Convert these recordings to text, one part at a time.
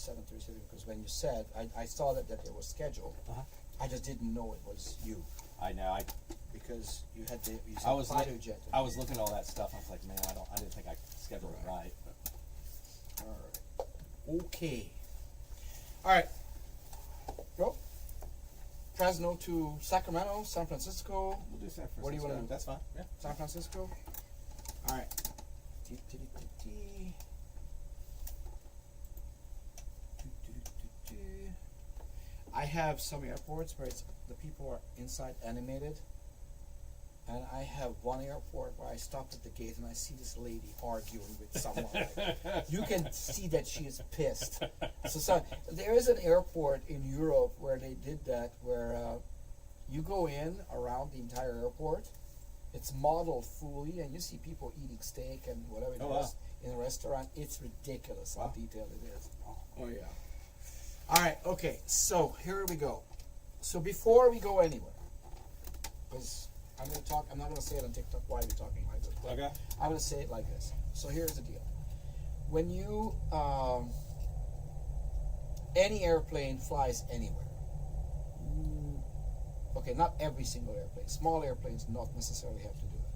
737 because when you said, I saw that it was scheduled. I just didn't know it was you I know. because you had the you I said was fighter jet. I was looking at all that stuff. I was like, man, I didn't think I scheduled it right. But. All right. Okay. All right. Go. Fresno to Sacramento, San Francisco. We'll do San Francisco. What do you want to do? That's fine. Yeah. San Francisco. All right. I have some airports where the people are inside animated, and I have one airport where I stopped at the gate and I see this lady arguing with someone. You can see that she is pissed. So there is an airport in Europe where they did that, where you go in around the entire airport. It's modeled fully, and you see people eating steak and whatever it is in a restaurant. It's ridiculous how detailed it is. Oh yeah. All right. Okay. So here we go. So before we go anywhere, because I'm going to talk. I'm not going to say it on TikTok why we're talking like this. But Okay. I'm going to say it like this. So here's the deal. When you any airplane flies anywhere. Okay, not every single airplane. Small airplanes not necessarily have to do it.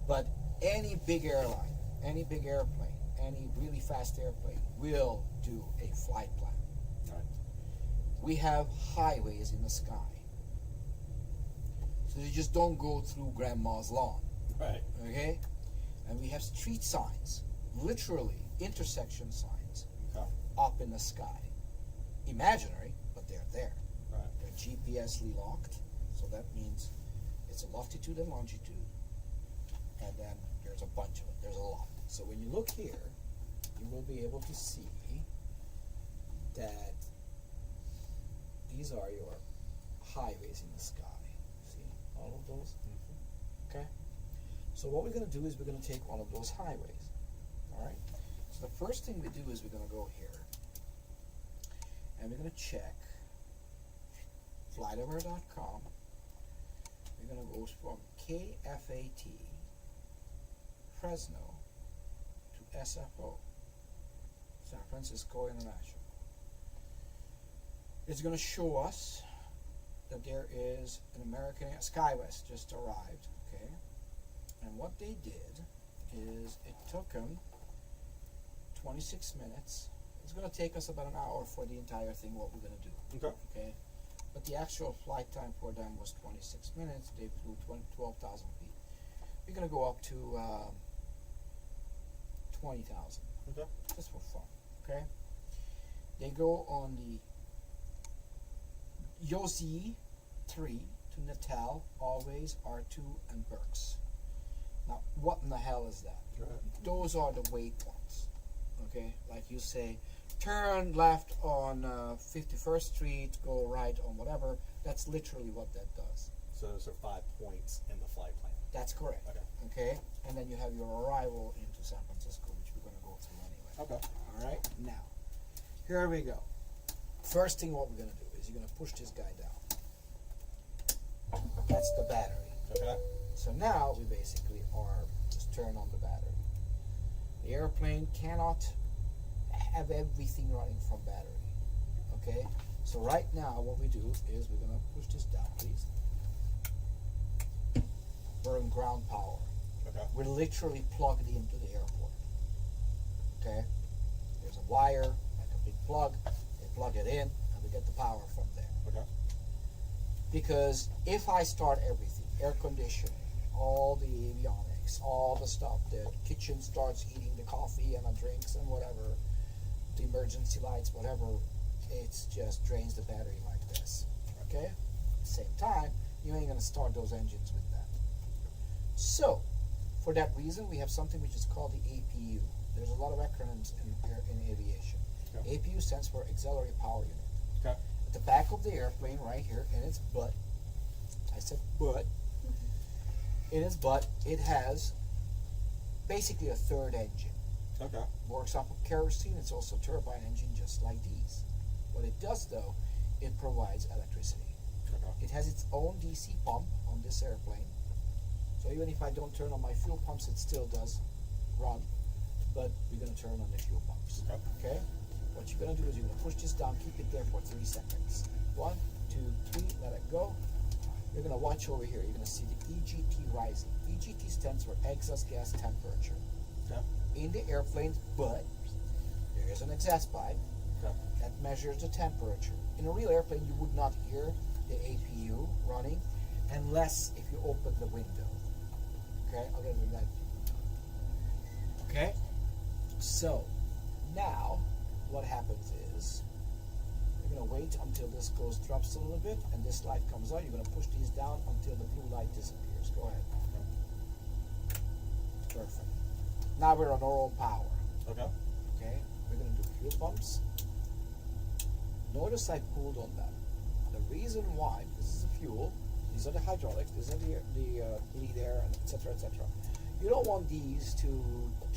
But any big airline, any big airplane, any really fast airplane will do a flight plan. Right. We have highways in the sky. So you just don't go through grandma's lawn. Right. Okay? And we have street signs, literally intersection signs, up in the sky. Imaginary, but they're there. Right. They're GPS-ly locked, so that means it's a longitude and longitude, and then there's a bunch of it. There's a lot. So when you look here, you will be able to see that these are your highways in the sky. See all of those? Okay? So what we're going to do is we're going to take one of those highways. All right? So the first thing we do is we're going to go here, and we're going to check flightaware.com. We're going to go from KFAT, Fresno, to SFO, San Francisco International. It's going to show us that there is an American SkyWest just arrived, okay? And what they did is it took them 26 minutes. It's going to take us about an hour for the entire thing, what we're going to do. Okay? But the actual flight time for them was 26 minutes. They flew 12,000 feet. We're going to go up to 20,000. Okay. Just for fun. Okay? They go on the Yosi 3 to Natal, Always, R2, and Berks. Now, what in the hell is that? Right. Those are the waypoints. Okay? Like you say, turn left on 51st Street, go right on whatever. That's literally what that does. So those are 5 points in the flight plan. That's correct. Okay. Okay? And then you have your arrival into San Francisco, which we're going to go through anyway. Okay. All right? Now, here we go. First thing what we're going to do is you're going to push this guy down. That's the battery. Okay. So now we basically are just turn on the battery. The airplane cannot have everything running from battery. Okay? So right now what we do is we're going to push this down, please. We're in ground power. Okay. We're literally plugged into the airport. Okay? There's a wire, like a big plug. They plug it in, and we get the power from there. Okay. Because if I start everything, air conditioning, all the avionics, all the stuff, the kitchen starts heating the coffee and the drinks and whatever, the emergency lights, whatever, it just drains the battery like this. Okay? At the same time, you ain't going to start those engines with that. So, for that reason, we have something which is called the APU. There's a lot of acronyms in aviation. Okay. APU stands for Auxiliary Power Unit. Okay. At the back of the airplane, right here, in its butt, I said butt, in its butt, it has basically a third engine. Okay. Works off of kerosene. It's also a turbine engine, just like these. What it does, though, it provides electricity. Okay. It has its own DC pump on this airplane. So even if I don't turn on my fuel pumps, it still does run. But we're going to turn on the fuel pumps. Okay. Okay? what you're gonna do is you're gonna push this down, keep it there for 3 seconds. 1, 2, 3, let it go. You're gonna watch over here. You're gonna see the EGT rising. EGT stands for exhaust gas temperature. Okay. In the airplane, but there is an exhaust pipe Okay. that measures the temperature. In a real airplane, you would not hear the APU running unless if you open the window. Okay, other than that. Okay, so now what happens is you're gonna wait until this drops a little bit and this light comes on. You're gonna push these down until the blue light disappears. Go ahead. Perfect. Now we're on our own power. Okay. Okay, we're gonna do fuel pumps. Notice I pulled on them. The reason why, this is the fuel, these are the hydraulics, these are the bleed air, and etc. etc. You don't want these to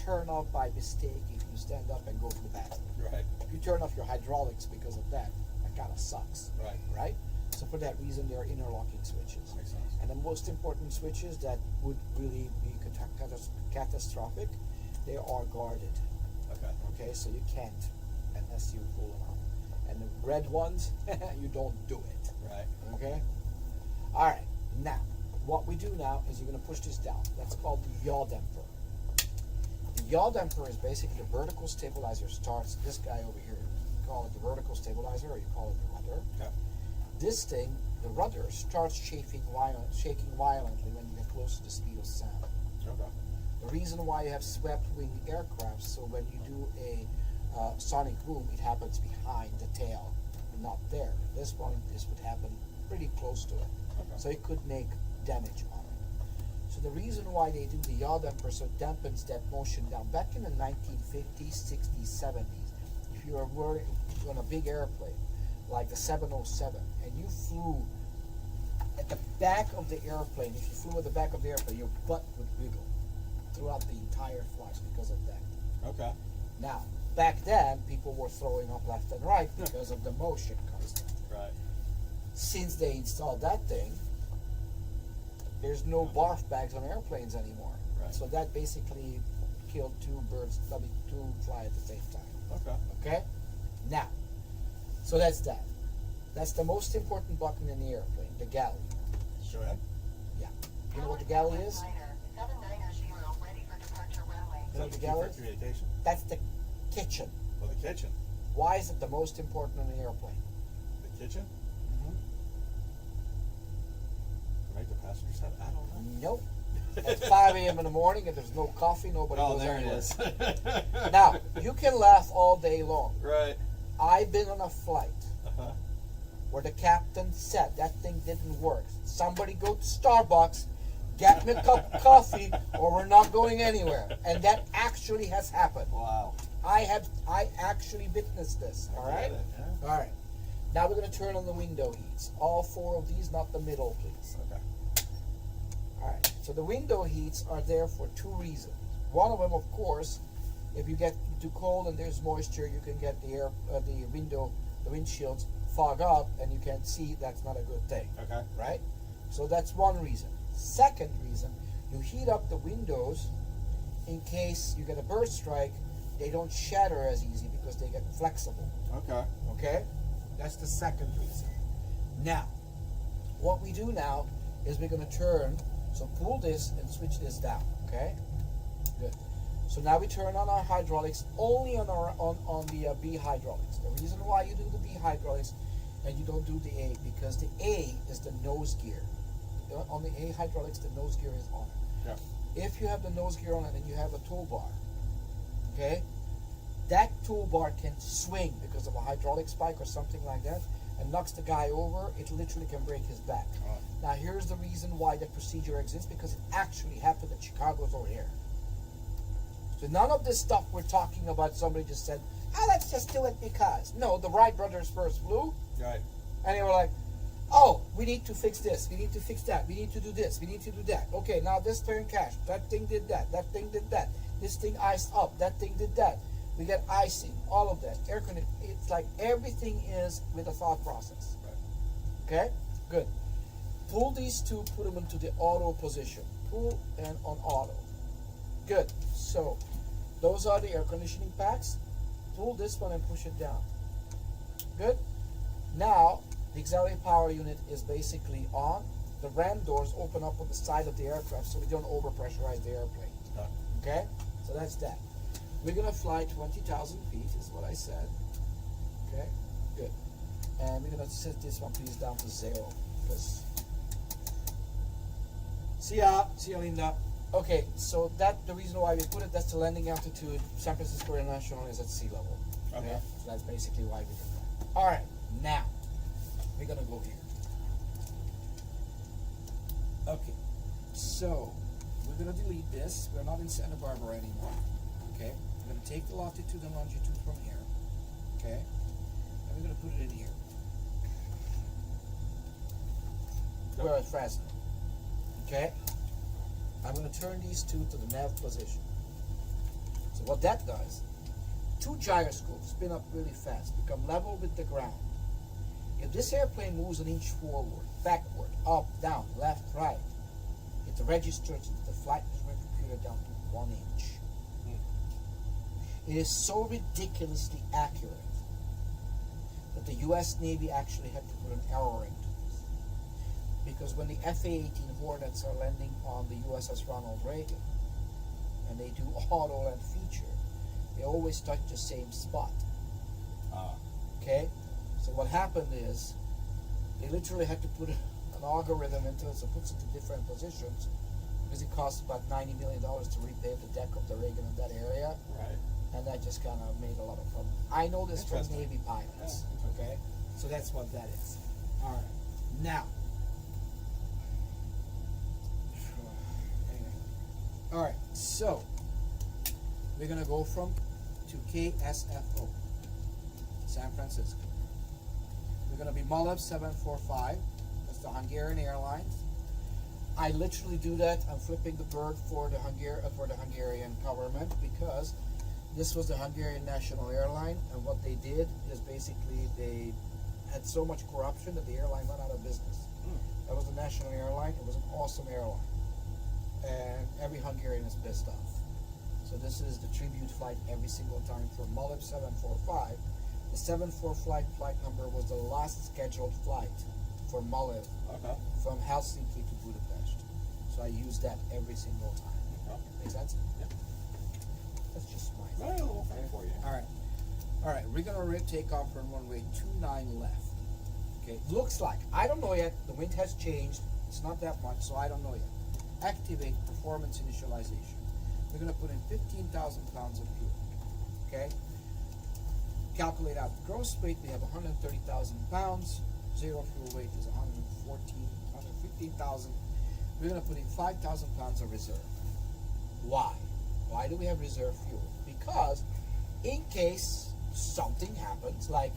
turn off by mistake if you stand up and go to the bathroom. Right. If you turn off your hydraulics because of that, that kind of sucks. Right. Right? So for that reason, they are interlocking switches. Makes sense. And the most important switches that would really be catastrophic, they are guarded. Okay. Okay, so you can't unless you pull them out. And the red ones, you don't do it. Right. Okay? Alright, now, what we do now is you're going to push this down. That's called the yaw damper. The yaw damper is basically the vertical stabilizer starts, this guy over here, you call it the vertical stabilizer or you call it the rudder. Okay. This thing, the rudder, starts shaking violently when you get close to the speed of sound. Okay. The reason why you have swept wing aircraft, so when you do a sonic boom, it happens behind the tail, not there. This one, this would happen pretty close to it. Okay. So it could make damage on it. So the reason why they do the yaw damper, so it dampens that motion down. Back in the 1950s, 60s, 70s, if you were on a big airplane, like the 707, and you flew at the back of the airplane, if you flew at the back of the airplane, your butt would wiggle throughout the entire flight because of that. Okay. Now, back then, people were throwing up left and right because of the motion constant. Right. Since they installed that thing, there's no barf bags on airplanes anymore. Right. So that basically killed two fly at the same time. Okay. Okay? Now, so that's that. That's the most important button in the airplane, the galley. Go ahead. Yeah. You know what the galley is? 790, ready for departure runway. You know what the Is that galley for is? communication? That's the kitchen. Oh, the kitchen. Why is it the most important in the airplane? The kitchen? Right, the passengers have, I don't know. Nope. At 5 a.m. in the morning, if there's no coffee, nobody Oh, goes there it anywhere. is. Now, you can laugh all day long. Right. I've been on a flight Uh-huh. where the captain said that thing didn't work. Somebody go to Starbucks, get me a cup of coffee, or we're not going anywhere. And that actually has happened. Wow. I actually witnessed this. All I right. get it, yeah. All right. Now we're going to turn on the window heats. All four of these, not the middle, please. Okay. All right. So the window heats are there for two reasons. One of them, of course, if you get too cold and there's moisture, you can get the windshields fog up, and you can't see. That's not a good thing. Okay. Right? So that's one reason. Second reason, you heat up the windows in case you get a bird strike. They don't shatter as easy because they get flexible. Okay. Okay? That's the second reason. Now, what we do now is we're going to turn, so pull this and switch this down. Okay? Good. So now we turn on our hydraulics only on the B hydraulics. The reason why you do the B hydraulics and you don't do the A, because the A is the nose gear. On the A hydraulics, the nose gear is on. Yeah. If you have the nose gear on it and you have a toolbar, okay, that toolbar can swing because of a hydraulic spike or something like that and knocks the guy over. It literally can break his back. Oh. Now here's the reason why that procedure exists, because it actually happened at Chicago's O'Hare. So none of this stuff we're talking about, somebody just said, oh, let's just do it because. No, the Wright brothers first flew, Right. and they were like, oh, we need to fix this, we need to fix that, we need to do this, we need to do that. Okay, now this turned cash, that thing did that thing did that, this thing iced up, that thing did that. We get icing, all of that. Air conditioning, it's like everything is with a thought process. Right. Okay? Good. Pull these two, put them into the auto position. Pull and on auto. Good. So, those are the air conditioning packs. pull this one and push it down. Good. Now the auxiliary power unit is basically on. The ram doors open up on the side of the aircraft so we don't overpressurize the airplane. Okay? So that's that. We're gonna fly 20,000 feet is what I said. Okay? Good. And we're gonna set this one please down to 0. Because see ya, Linda. Okay, so that the reason why we put it, that's the landing altitude. San Francisco International is at sea level. Okay. So that's basically why we did that. Alright, now we're gonna go here. Okay, so we're gonna delete this. We're not in Santa Barbara anymore. Okay, we're gonna take the latitude and longitude from here. Okay, and we're gonna put it in here. We're at Fresno. Okay, I'm gonna turn these two to the nav position. So what that does, two gyroscopes spin up really fast, become level with the ground. If this airplane moves an inch forward, backward, up, down, left, right, it registers that the flight measurement computer down to 1 inch. It is so ridiculously accurate that the US Navy actually had to put an error into this. Because when the F-A-18 Hornets are landing on the USS Ronald Reagan, and they do auto land feature, they always touch the same spot. Okay? So what happened is, they literally had to put an algorithm into it, so it puts it to different positions, because it costs about $90 million to repave the deck of the Reagan in that area, Right. and that just kind of made a lot of problems. I know this from Interesting. Navy pilots, Yeah, okay? So that's what that is. All right, now. All right, so we're gonna go to KSFO, San Francisco. We're gonna be Molev 745. That's the Hungarian Airlines. I literally do that. I'm flipping the bird for the Hungarian government because this was the Hungarian national airline, and what they did is basically they had so much corruption that the airline went out of business. That was the national airline. It was an awesome airline, and every Hungarian is pissed off. So this is the tribute flight every single time for Molev 745. The 74 flight number was the last scheduled flight for Molev Okay. from Helsinki to Budapest. So I use that every single time. Okay. Make sense? Yeah. That's just my Well, a little thing for you. All right, we're gonna take off on runway 29 left. Okay, looks like, I don't know yet, the wind has changed, it's not that much, so I don't know yet. Activate performance initialization. We're gonna put in 15,000 pounds of fuel, okay? Calculate out the gross weight, we have 130,000 pounds, zero fuel weight is 115,000. We're gonna put in 5,000 pounds of reserve. Why? Why do we have reserve fuel? Because in case something happens, like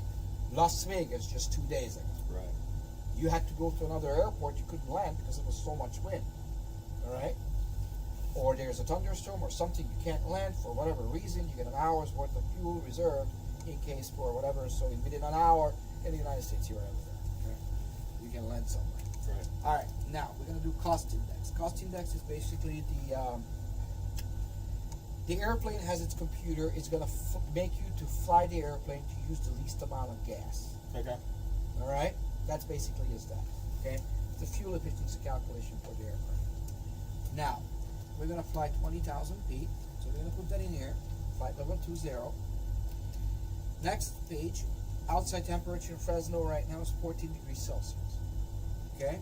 Las Vegas just 2 days ago, Right. you had to go to another airport, you couldn't land because it was so much wind, all right? Or there's a thunderstorm or something, you can't land for whatever reason, you get an hour's worth of fuel reserved in case for whatever, so within an hour in the United States, you're out of there, okay? You can land somewhere. Right. All right, now we're going to do cost index. Cost index is basically the airplane has its computer. It's going to make you to fly the airplane to use the least amount of gas. Okay. All right, that's basically is that. Okay, it's a fuel efficiency calculation for the airplane. Now we're going to fly 20,000 feet, so we're going to put that in here. Flight level 20. Next page, outside temperature in Fresno right now is 14 degrees Celsius. Okay,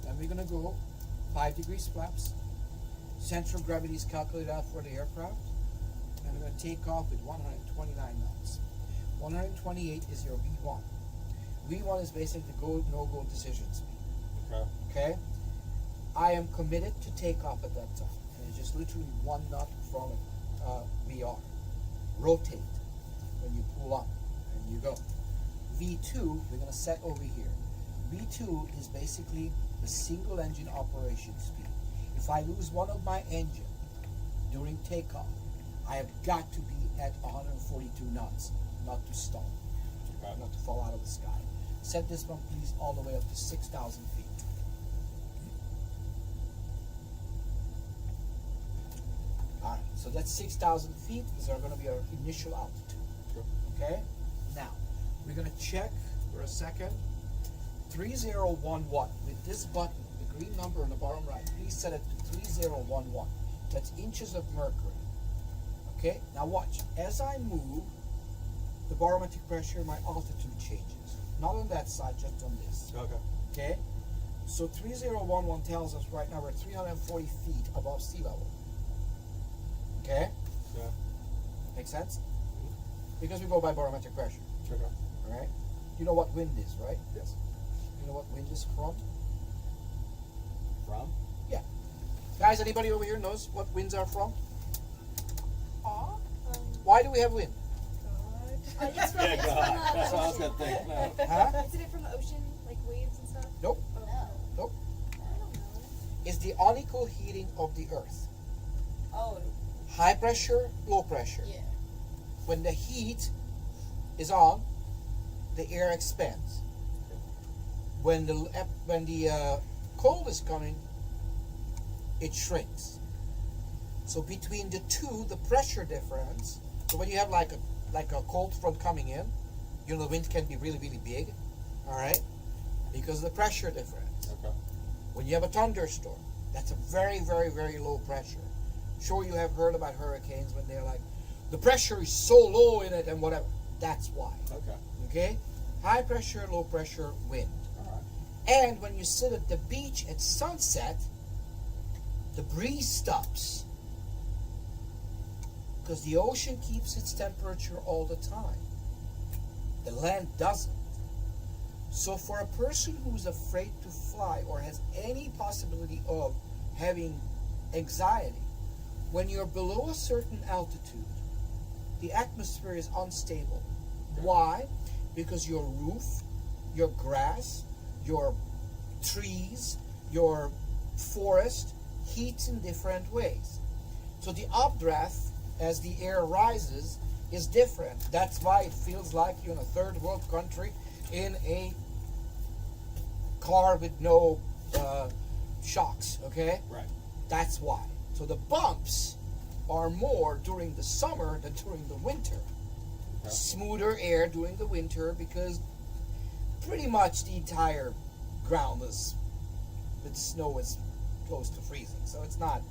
then we're gonna go 5 degrees flaps. Central gravity is calculated out for the aircraft, and we're gonna take off with 129 knots. 128 is your V1. V1 is basically the go no go decision speed. Okay. Okay, I am committed to take off at that time, and it's just literally 1 knot from VR. Rotate when you pull up, and you go. V2 we're gonna set over here. V2 is basically the single engine operation speed. If I lose one of my engine during takeoff, I have got to be at 142 knots, not to stall, not to fall out of the sky. Set this one please all the way up to 6,000 feet. Alright, so that's 6,000 feet. These are going to be our initial altitude. Okay? Now, we're gonna check for a second. 3011. With this button, the green number on the bottom right, please set it to 3011. That's inches of mercury. Okay? Now watch. As I move, the barometric pressure, my altitude changes. Not on that side, just on this. Okay. Okay? So 3011 tells us right now we're 340 feet above sea level. Okay? Yeah. Make sense? Because we go by barometric pressure. Okay. Alright? You know what wind is, right? Yes. You know what wind is from? From? Yeah. Guys, anybody over here knows what winds are from? Aw. Why do we have wind? God. It's from, Yeah, it's God. from the That's what I was ocean. gonna think. No. Huh? Isn't it from the ocean, like waves and stuff? Nope. Oh, Nope. I don't know. It's the unequal heating of the earth. Oh, High pressure, low pressure. yeah. When the heat is on, the air expands. When the cold is coming, it shrinks. So between the two, the pressure difference. So when you have like a cold front coming in, you know the wind can be really, really big. All right, because of the pressure difference. Okay. When you have a thunderstorm, that's a very, very, very low pressure. Sure, you have heard about hurricanes when they're like, the pressure is so low in it and whatever. That's why. Okay. Okay? High pressure, low pressure wind. Alright. And when you sit at the beach at sunset, the breeze stops. Because the ocean keeps its temperature all the time. The land doesn't. So for a person who's afraid to fly or has any possibility of having anxiety, when you're below a certain altitude, the atmosphere is unstable. Why? Because your roof, your grass, your trees, your forest heats in different ways. So the updraft, as the air rises, is different. That's why it feels like you're in a third world country in a car with no shocks, okay? Right. That's why. So the bumps are more during the summer than during the winter. Okay. Smoother air during the winter because pretty much the entire ground is, with snow, is close to freezing. So it's not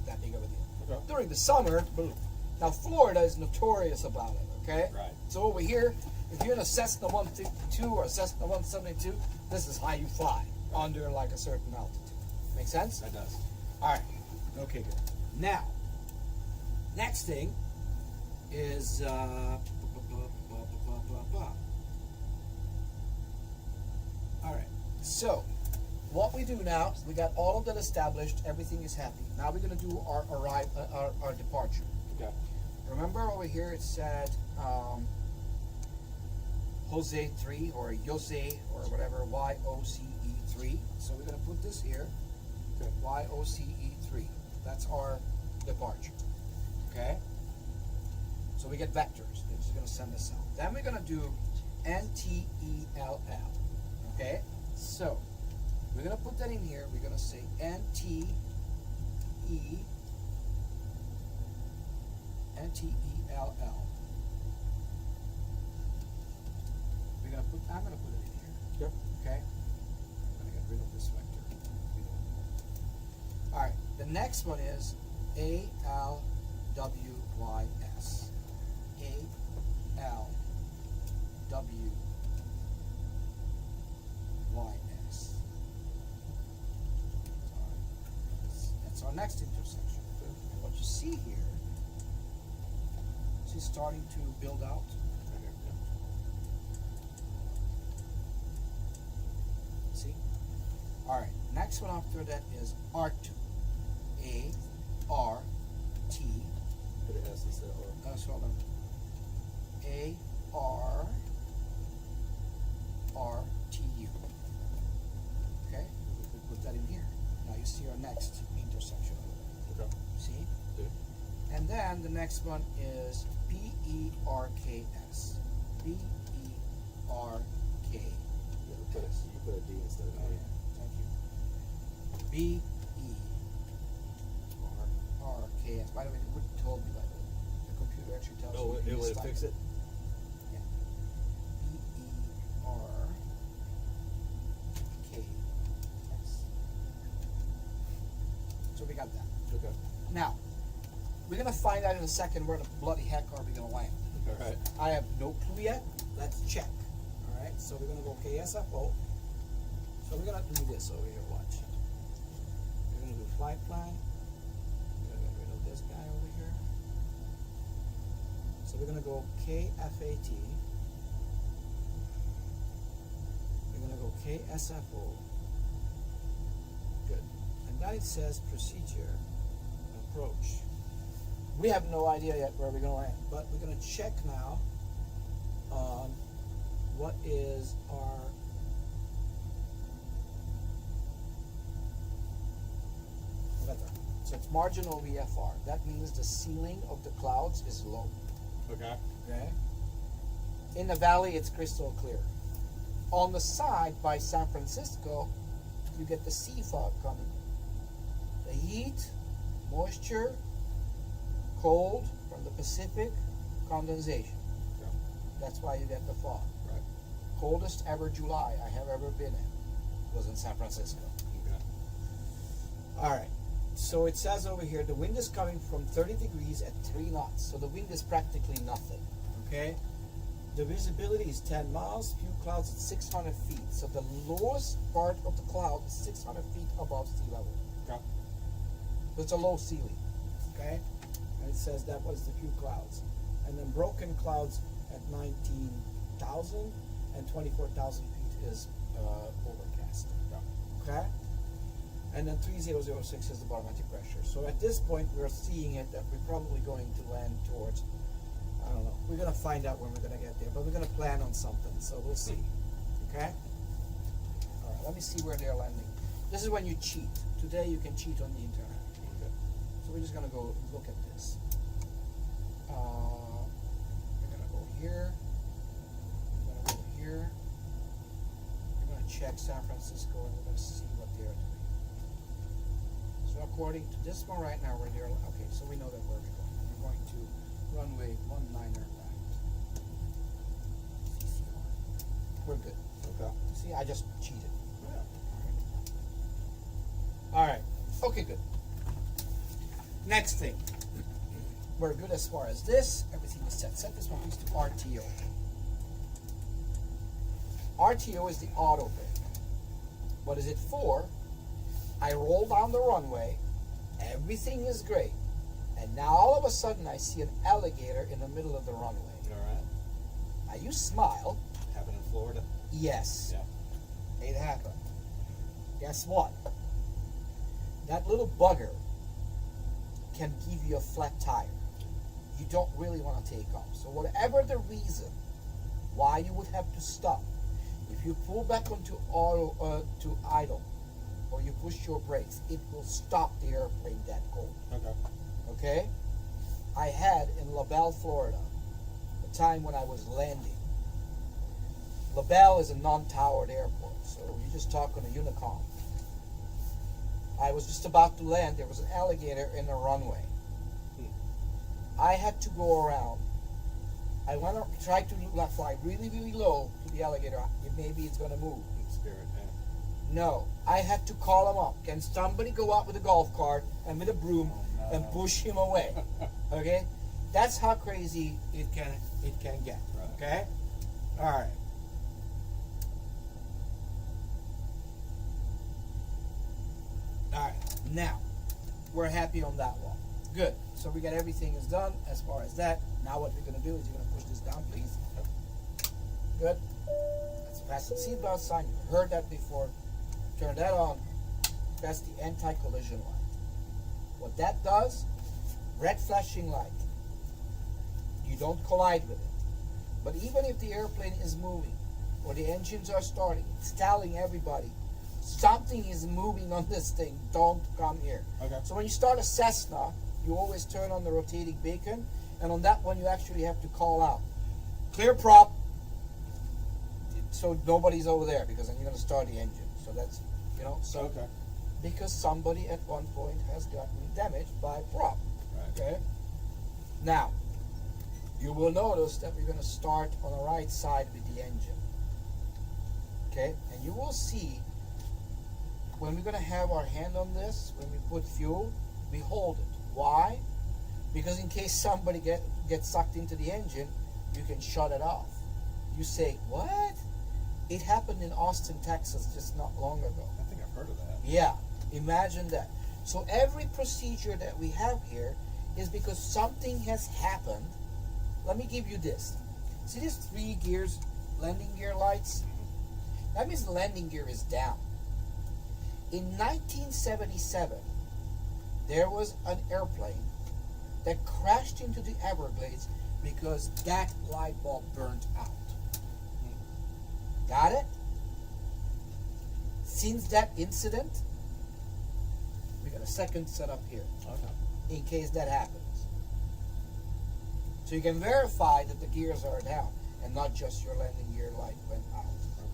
that big of a deal. Okay. During the summer, boom. Now Florida is notorious about it, okay? Right. So over here, if you're in a Cessna 152 or a Cessna 172, this is how you fly under like a certain altitude. Make sense? That does. All right. Okay, good. Now, next thing is all right. So, what we do now, we got all of that established. Everything is happy. Now we're going to do our departure. Okay. Remember over here it said Jose 3 or Jose or whatever, YOCE 3. So we're going to put this here. Okay. YOCE 3. That's our departure. Okay? So we get vectors. They're just going to send us out. Then we're going to do NTELL. Okay? So we're going to put that in here. We're going to say NTELL. We're going to put, I'm going to put it in here. Yep. Okay? I'm going to get rid of this vector. Alright, the next one is ALWYS. ALWYS. That's our next intersection. And what you see here, is starting to build out. See? Alright, next one after that is R2. A-R-T. Put an S instead of R. Hold on. A-R-R-T-U. Okay? We put that in here. Now you see our next intersection. Okay. See? Yeah. And then the next one is B-E-R-K-S. B-E-R-K. Yeah, you put a D instead of Oh, A. yeah. Thank you. B-E-R-R-K-S. By the way, it wouldn't told me, by the way. The computer actually tells Oh, you. it would fix it? got that. Okay. Now, we're gonna find out in a second where the bloody heck are we gonna land. Alright. I have no clue yet. Let's check. Alright, so we're gonna go KSFO. So we're gonna do this over here, watch. We're gonna do flight plan. We're gonna get rid of this guy over here. So we're gonna go KFAT. We're gonna go KSFO. Good. And then it says procedure, approach. We have no idea yet where we're gonna land, but we're gonna check now on what is our weather. So it's marginal VFR. That means the ceiling of the clouds is low. Okay. Okay. In the valley, it's crystal clear. On the side by San Francisco, you get the sea fog coming. The heat, moisture, cold from the Pacific, condensation. Yeah. That's why you get the fog. Right. Coldest ever July I have ever been in was in San Francisco. Okay. All right. So it says over here the wind is coming from 30 degrees at 3 knots. So the wind is practically nothing. Okay. The visibility is 10 miles. Few clouds at 600 feet. So the lowest part of the cloud is 600 feet above sea level. Okay. So it's a low ceiling. Okay. And it says that was the few clouds. And then broken clouds at 19,000 and 24,000 feet is overcast. Okay? And then 3006 is the barometric pressure. So at this point, we're seeing it that we're probably going to land towards, I don't know. We're going to find out when we're going to get there, but we're going to plan on something, so we'll see. Okay? All right, let me see where they're landing. This is when you cheat. Today, you can cheat on the internet. Okay. So we're just gonna go look at this. We're gonna go here. We're gonna go here. We're gonna check San Francisco and we're gonna see what they're doing. So according to this one right now, we're there. Okay, so we know that where we're going. We're going to runway 19er left. CCR. We're good. Okay. See, I just cheated. Yeah. All right. Okay, good. Next thing. We're good as far as this. Everything is set. Set this one please to RTO. RTO is the auto brake. What is it for? I roll down the runway. Everything is great. And now all of a sudden I see an alligator in the middle of the runway. Alright. Now you smile. Happened in Florida? Yes. Yeah. It happened. Guess what? That little bugger can give you a flat tire. You don't really want to take off. So whatever the reason why you would have to stop, if you pull back onto auto to idle, or you push your brakes, it will stop the airplane that cold. Okay. Okay? I had in LaBelle, Florida, a time when I was landing. LaBelle is a non-towered airport, so you just talk on a Unicom. I was just about to land. There was an alligator in the runway. I had to go around. I went to try to fly really, really low to the alligator. Maybe it's going to move. Good spirit, yeah. No, I had to call him up. Can somebody go out with a golf cart and with a broom Oh, no. and push him away? Okay, that's how crazy it can get. Right. Okay, all right. All right, now we're happy on that one. Good. So we got everything is done as far as that. Now what we're gonna do is you're gonna push this down, please. Good. Let's fasten seatbelt sign. You heard that before. Turn that on. That's the anti-collision light. What that does, red flashing light. You don't collide with it. But even if the airplane is moving or the engines are starting, it's telling everybody something is moving on this thing. Don't come here. Okay. So when you start a Cessna, you always turn on the rotating beacon, and on that one you actually have to call out, clear prop, so nobody's over there, because then you're going to start the engine. So that's, so Okay. because somebody at one point has gotten damaged by prop. Right. Okay. Now, you will notice that we're going to start on the right side with the engine. Okay, and you will see when we're going to have our hand on this, when we put fuel, we hold it. Why? Because in case somebody gets sucked into the engine, you can shut it off. You say, what? It happened in Austin, Texas just not long ago. I think I've heard of that. Yeah, imagine that. So every procedure that we have here is because something has happened. Let me give you this. See these 3 gears, landing gear lights? That means the landing gear is down. In 1977, there was an airplane that crashed into the Everglades because that light bulb burned out. Got it? Since that incident, we got a second setup here Okay. in case that happens. So you can verify that the gears are down and not just your landing gear light went out.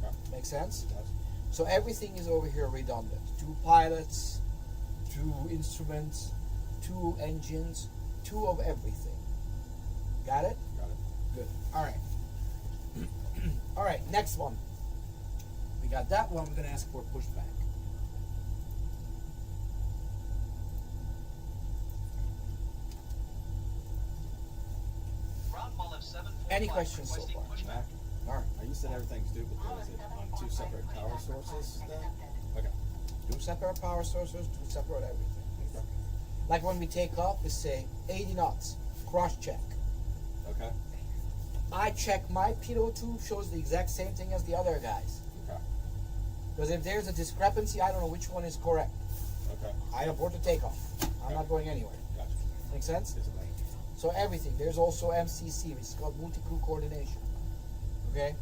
Okay. Make sense? It does. So everything is over here redundant. 2 pilots, 2 instruments, 2 engines, 2 of everything. Got it? Got it. Good. All right. All right, next one. We got that one. We're going to ask for pushback. Any questions so far? Mac, All right. you said everything's duplicate. Is it on 2 separate power sources then? Okay. 2 separate power sources, 2 separate everything. Okay. Like when we take off, we say 80 knots, cross check. Okay. I check my pitot tube shows the exact same thing as the other guys. Okay. Because if there's a discrepancy, I don't know which one is correct. Okay. I abort the takeoff. I'm not going anywhere. Gotcha. Make sense? Yes, it does. So everything. There's also MCC, which is called multi-crew coordination. Okay?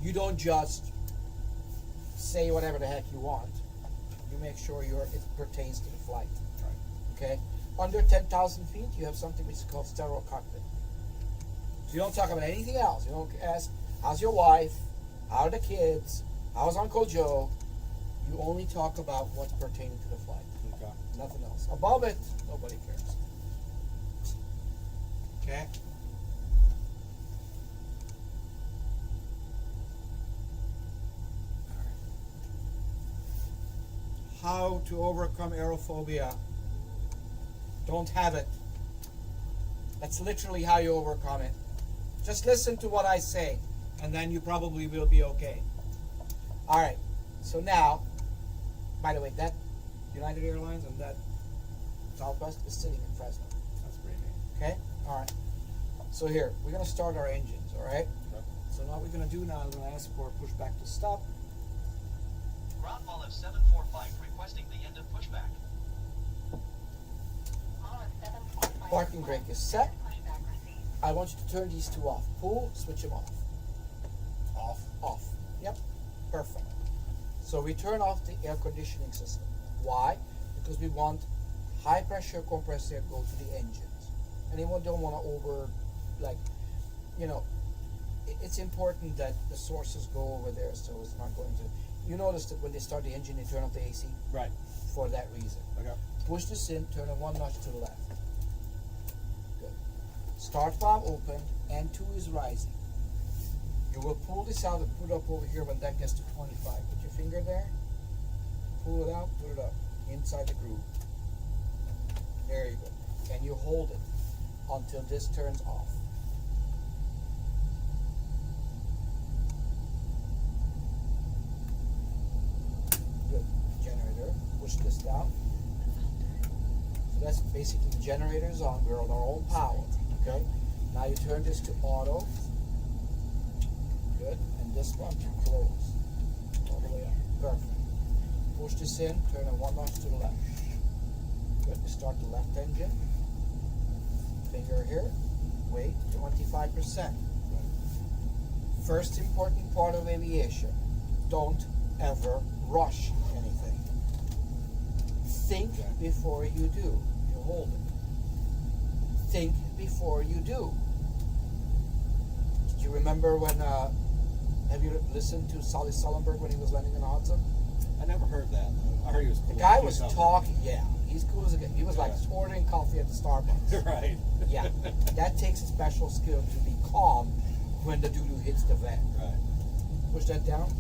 You don't just say whatever the heck you want. You make sure it pertains to the flight. Right. Okay? Under 10,000 feet, you have something which is called sterile cockpit. So you don't talk about anything else. You don't ask, how's your wife? How are the kids? How's Uncle Joe? You only talk about what's pertaining to the flight. Okay. Nothing else. Above it, nobody cares. Okay? How to overcome aerophobia. Don't have it. That's literally how you overcome it. Just listen to what I say, and then you probably will be okay. Alright, so now, by the way, that United Airlines and that Southwest is sitting in Fresno. That's pretty neat. Okay? Alright. So here, we're going to start our engines, alright? Okay. So now what we're going to do now is we're going to ask for pushback to stop. Ground Olive 745 requesting the end of pushback. Parking brake is set. I want you to turn these 2 off. Pull, switch them off. Off. Off. Yep. Perfect. So we turn off the air conditioning system. Why? Because we want high pressure compressed air go to the engines. Anyone don't want to it's important that the sources go over there so it's not going to. You notice that when they start the engine, they turn off the AC Right. for that reason. Okay. Push this in, turn it 1 notch to the left. Good. Start valve open, and 2 is rising. You will pull this out and put it up over here when that gets to 25. Put your finger there, pull it out, put it up, inside the groove. There you go. And you hold it until this turns off. Good. Generator, push this down. So that's basically the generator is on. We're on our own power. Okay? Now you turn this to auto. Good. And this one to close. All the way up. Perfect. Push this in, turn it 1 notch to the left. Good. Start the left engine. Finger here. Weight 25%. First important part of aviation. Don't ever rush anything. Think before you do. You hold it. Think before you do. Do you remember when, have you listened to Sully Sullenberg when he was landing in the Hudson? I never heard that. I heard he was cool. The guy He was something. talking, yeah, he's cool as a guy. He was like Yeah. ordering coffee at the Starbucks. Right. Yeah, that takes a special skill to be calm when the doo-doo hits the vent. Right. Push that down.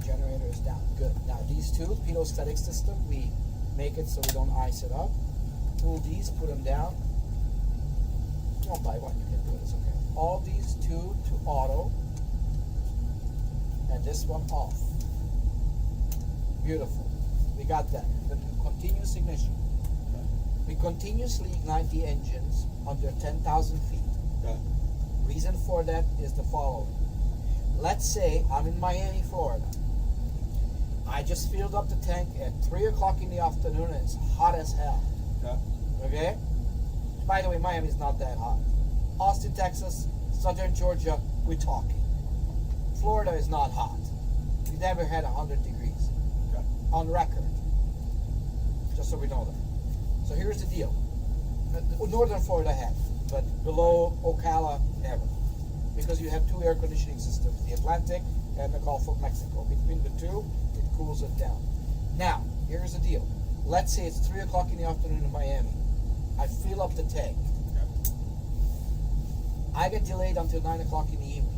Generator is down. Good. Now these 2, pitot-static system, we make it so we don't ice it up. pull these, put them down. One by one, you can do it, it's okay. All these two to auto, and this one off. Beautiful. We got that. Then continuous ignition. We continuously ignite the engines under 10,000 feet. Okay. Reason for that is the following. Let's say I'm in Miami, Florida. I just filled up the tank at 3 o'clock in the afternoon and it's hot as hell. Okay. Okay? By the way, Miami is not that hot. Austin, Texas, southern Georgia, we're talking. Florida is not hot. We never had 100 degrees. Okay. On record. Just so we know that. So here's the deal. Northern Florida had, but below Ocala, never. Because you have two air conditioning systems, the Atlantic and the Gulf of Mexico. Between the two, it cools it down. Now, here's the deal. Let's say it's 3 o'clock in the afternoon in Miami. I fill up the tank. Okay. I get delayed until 9 o'clock in the evening.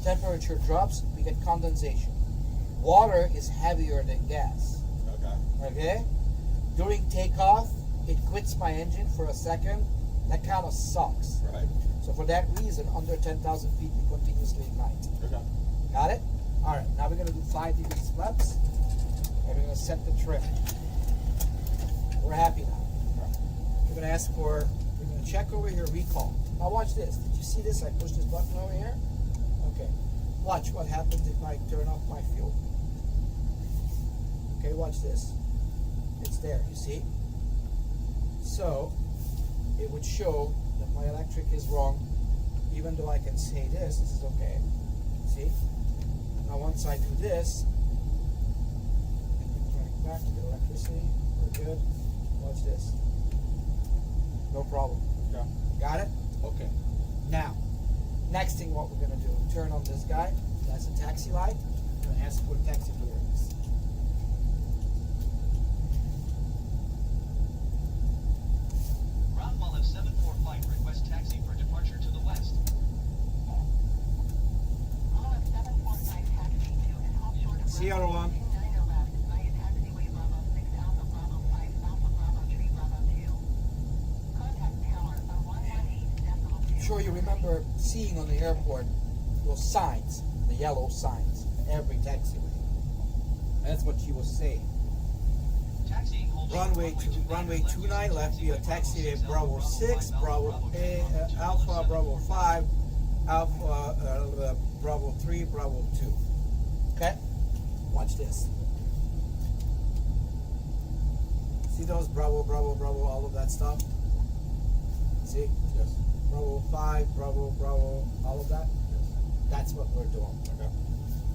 Temperature drops, we get condensation. Water is heavier than gas. Okay. Okay? During takeoff, it quits my engine for a second. That kind of sucks. Right. So for that reason, under 10,000 feet, we continuously ignite. Okay. Got it? All right, now we're going to do 5 degrees flaps, and we're going to set the trim. We're happy now. We're going to ask for, we're going to check over here, recall. Now watch this. Did you see this? I pushed this button over here. Okay. Watch what happens if I turn off my fuel. Okay, watch this. It's there, you see? So, it would show that my electric is wrong, even though I can say this is okay. See? Now once I do this, and then turn it back to the electricity, we're good. Watch this. No problem. Okay. Got it? Okay. Now, next thing what we're gonna do, turn on this guy, that's a taxi light, and ask for taxi clearance. Ground Wallet 745 request taxi for departure to the west. Wallet 745 taxi to and offshore to See you, Bravo Roland. 29 left via taxiway Bravo 6 Alpha Bravo 5 Alpha Bravo 3 Bravo 2. Contact tower on 118.2. I'm sure you remember seeing on the airport those signs, the yellow signs, every taxiway. That's what she was saying. Taxiing holds Runway 29 left via taxiway Bravo 6, Bravo A, Alpha Bravo 5, Alpha Bravo 3, Bravo 2. Okay? Watch this. See those Bravo, Bravo, Bravo, all of that stuff? See? Yes. Bravo 5, Bravo, Bravo, all of that? Yes. That's what we're doing. Okay.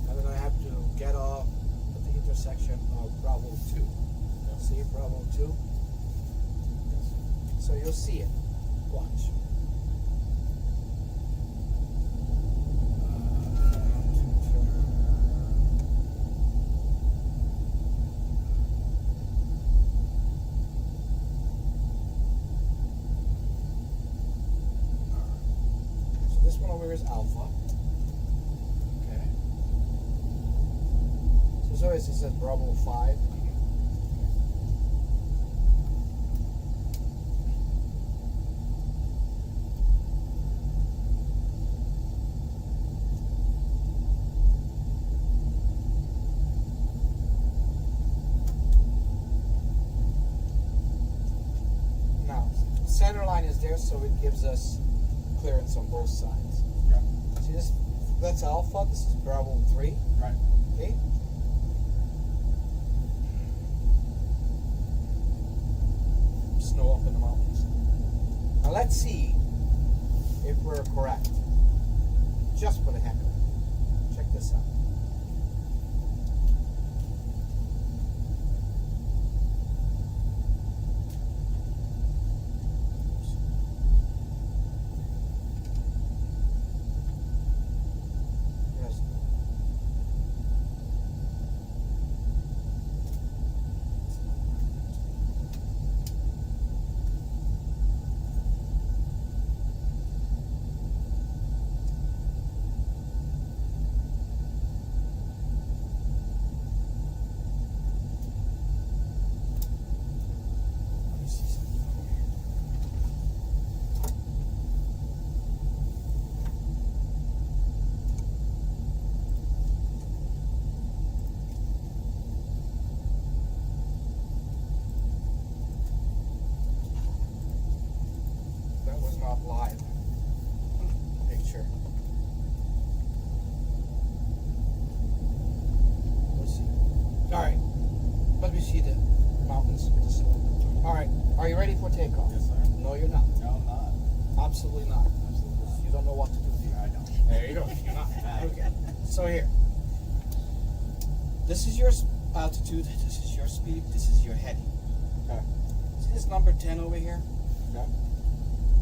And then I have to get off at the intersection of Bravo 2. See Bravo 2? Yes. So you'll see it. Watch. So this one over here is Alpha. Okay. So it says Bravo 5. Now, center line is there, so it gives us clearance on both sides. Okay. See this? That's Alpha. This is Bravo 3. Right. Okay. Snow up in the mountains. Now let's see if we're correct. Just for the heck of it. Check this out. Yes. not live picture. Let's see. All right. Let me see the mountains with the snow. All right. Are you ready for takeoff? Yes, sir. No, you're not. No, I'm not. Absolutely not. Absolutely. You don't know what to do here. I don't. There you go. You're not. Right. Okay. So here. This is your altitude. This is your speed. This is your heading. Okay. See this number 10 over here? Okay.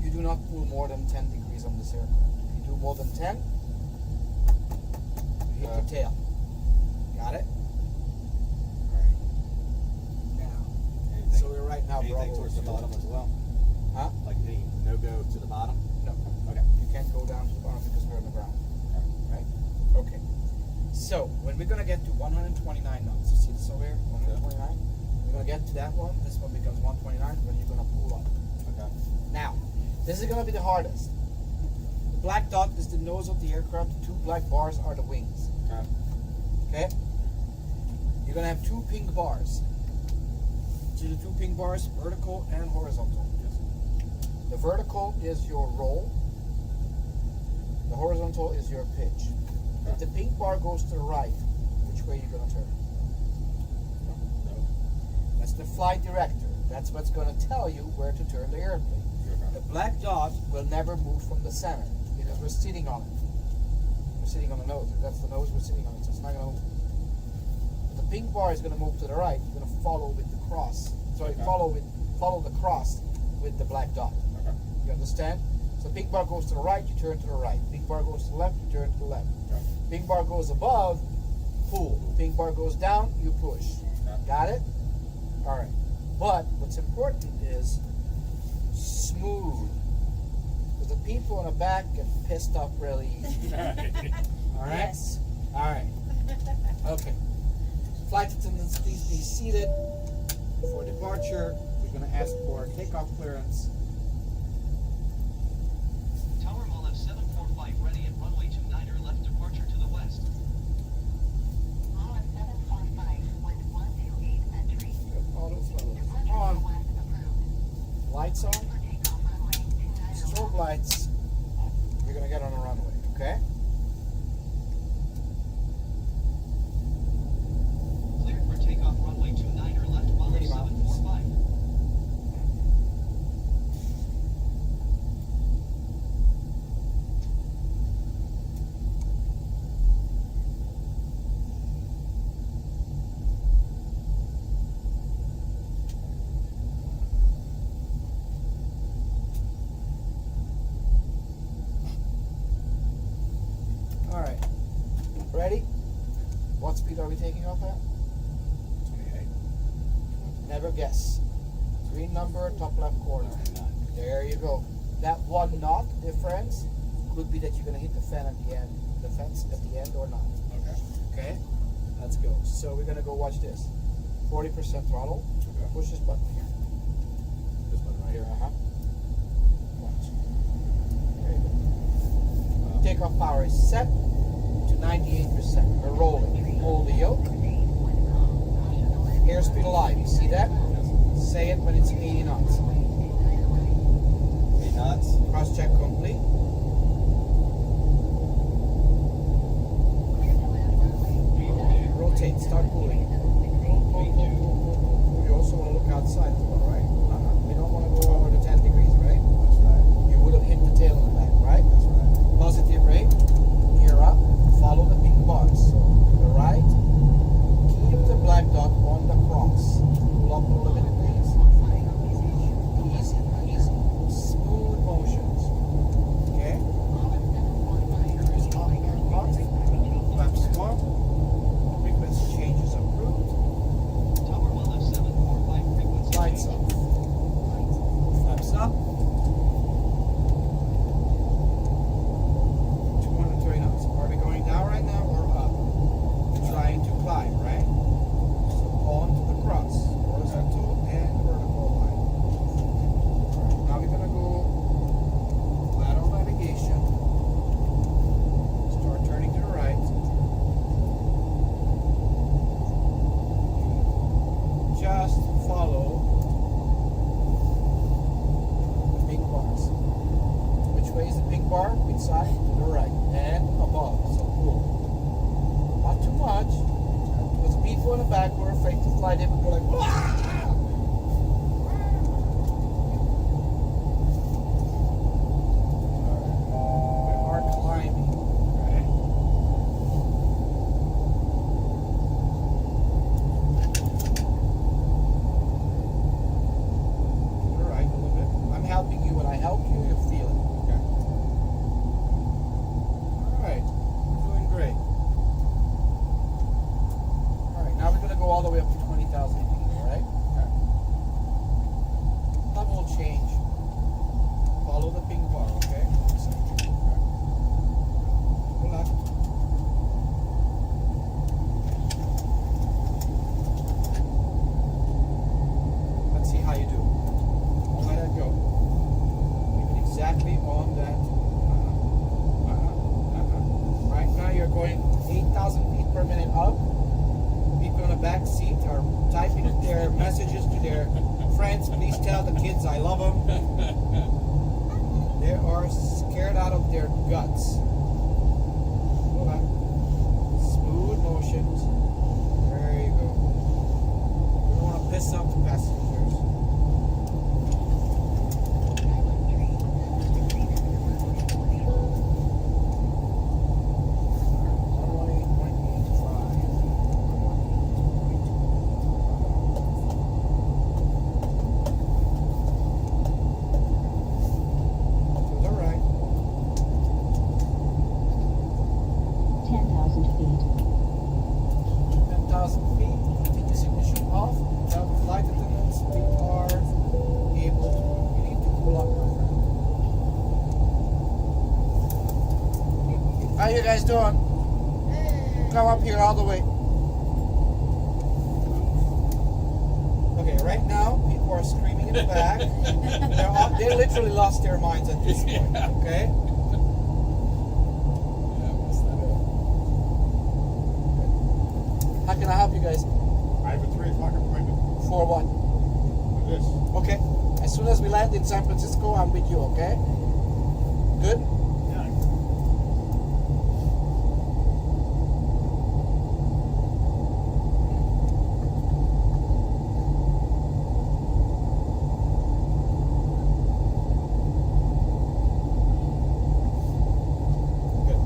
You do not pull more than 10 degrees on this aircraft. If you do more than 10, you hit the tail. Got it? Alright. Now, Anything, so we're right now anything Bravo towards the 2. bottom as well? Huh? Like any no-go to the bottom? No. Okay. You can't go down to the bottom because we're on the ground. Okay. Right? Okay. So, when we're going to get to 129 knots, you see this over here? 129? We're going to get to that one. This one becomes 129 when you're going to pull up. Okay. Now, this is going to be the hardest. The black dot is the nose of the aircraft. The two black bars are the wings. Okay. Okay? You're going to have two pink bars. See the two pink bars? Vertical and horizontal. Yes. The vertical is your roll. The horizontal is your pitch. If the pink bar goes to the right, which way are you going to turn? No. That's the flight director. That's what's going to tell you where to turn the airplane. The black dot will never move from the center because we're sitting on it. We're sitting on the nose. If that's the nose, we're sitting on it, so it's not going to move. If the pink bar is going to move to the right, you're going to follow with the cross. Sorry, Okay. follow the cross with the black dot. Okay. You understand? So pink bar goes to the right, you turn to the right. Pink bar goes to the left, you turn to the left. Okay. Pink bar goes above, pull. Pink bar goes down, you push. Okay. Got it? All right. But what's important is smooth. Because the people in the back get pissed off really easy. All right? Yes. All right. Okay. Flight attendants, please be seated. For departure, we're going to ask for takeoff clearance. Tower Molef 745 ready and runway 29er left departure to the west. Molef 745 with 128 entry. Auto throttle Departure to the on. west approved. Lights on. For takeoff runway 29er Strobe lights. We're going to get on the runway, okay? Cleared for takeoff runway 29er left Molef Pretty mountains. 745. All right. Ready? What speed are we taking off at? 28. Never guess. Green number, top left corner. 29. There you go. That 1 knot difference could be that you're going to hit the fan at the end, the fence at the end or not. Okay. Okay? Let's go. So we're going to go watch this. 40% throttle. Okay. Push this button here. This one right here. Uh-huh. Watch. There you go. Takeoff power is set to 98%. We're rolling. Hold the yoke. Airspeed alive. You see that? Yes. Say it when it's 80 knots. 8 knots. Cross check complete. Rotate. Start pulling. Pull. You also want to look outside as well, right? We don't want to go over the 10 degrees, right? That's right. You would have hit the tail in the back, right? That's right. Positive rate. Gear up. Follow the pink bars. So to the right. Keep the black dot on the cross. Pull up a little bit, please. Easy, easy. Smooth motions. Okay? Cruise up, flaps one. Frequency changes approved. fly, they would go like, "Wah!" We are climbing. Okay. You're right, a little bit. I'm helping you. When I help you, you feel it. Okay. Alright, we're doing great. Alright, now we're gonna go all the way up to 20,000 feet, alright? Okay. Level will change. Follow the ping bar, okay? Hold on. Let's see how you do. Don't let it go. Keep it exactly on that. Right now you're going 8,000 feet per minute up. People in the back seat are typing their messages to their friends. Please tell the kids I love them. They are scared out of their guts. Hold on. Smooth motions. There you go. You don't want to piss off the passengers. Feels alright. 10,000 feet. 10,000 feet. Continuous ignition off. Tell the flight attendants we are able to. You need to cool up, my friend. How you guys doing? Come up here all the way. Okay, right now people are screaming in the back. They literally lost their minds at this point. Okay. How can I help you guys? I have a 3 o'clock appointment For what? for this. Okay. As soon as we land in San Francisco, I'm with you. Okay. Good. Yeah. Good.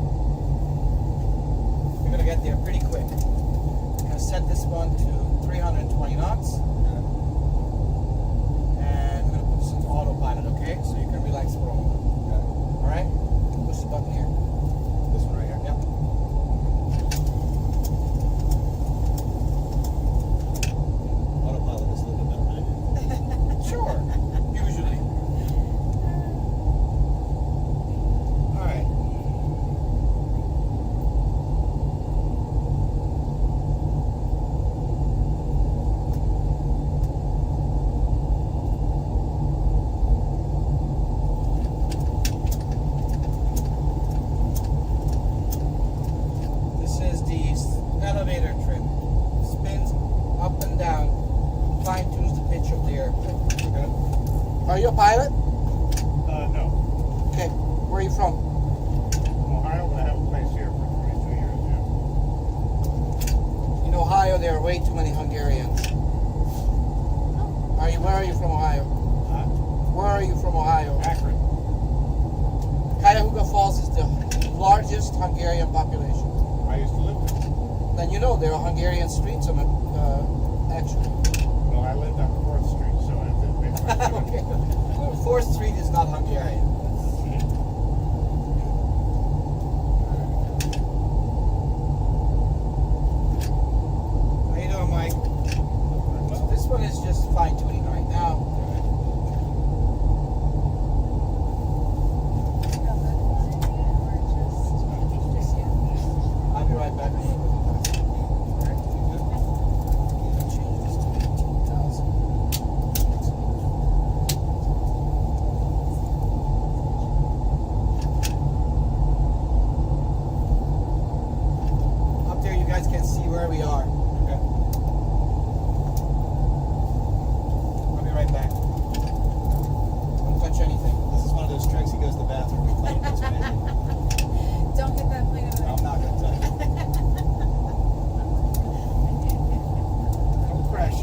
We're gonna get there pretty quick. I'm gonna set this one to 320 knots, and we're gonna put this into autopilot. Okay, so you can relax for a moment. Okay. All right. Push the button here. This one right here. Yep. Autopilot is a little bit better than I do. Sure. Usually. All right. This is the elevator trim. Spins up and down, fine tunes the pitch of the airplane. Okay. Are you a pilot? No. Okay. Where are you from? From Ohio, but I have a place here for 22 years, yeah. In Ohio, there are way too many Hungarians. Where are you from, Ohio? Where are you from, Ohio? Akron. Cuyahoga Falls is the largest Hungarian population. I used to live there. Then you know there are Hungarian streets on it, actually. Well, I lived on 4th Street, so I did make my Okay. 4th Street is not Hungarian. How you doing, Mike? So this one is just fine tuning right now. I'll be right back. Change this to 18,000. Up there, you guys can see where we are. Okay. I'll be right back. Don't touch anything. This is one of those tricks. He goes to the bathroom. The plane goes crazy. Don't get that plane away. I'm not gonna touch it. Don't crash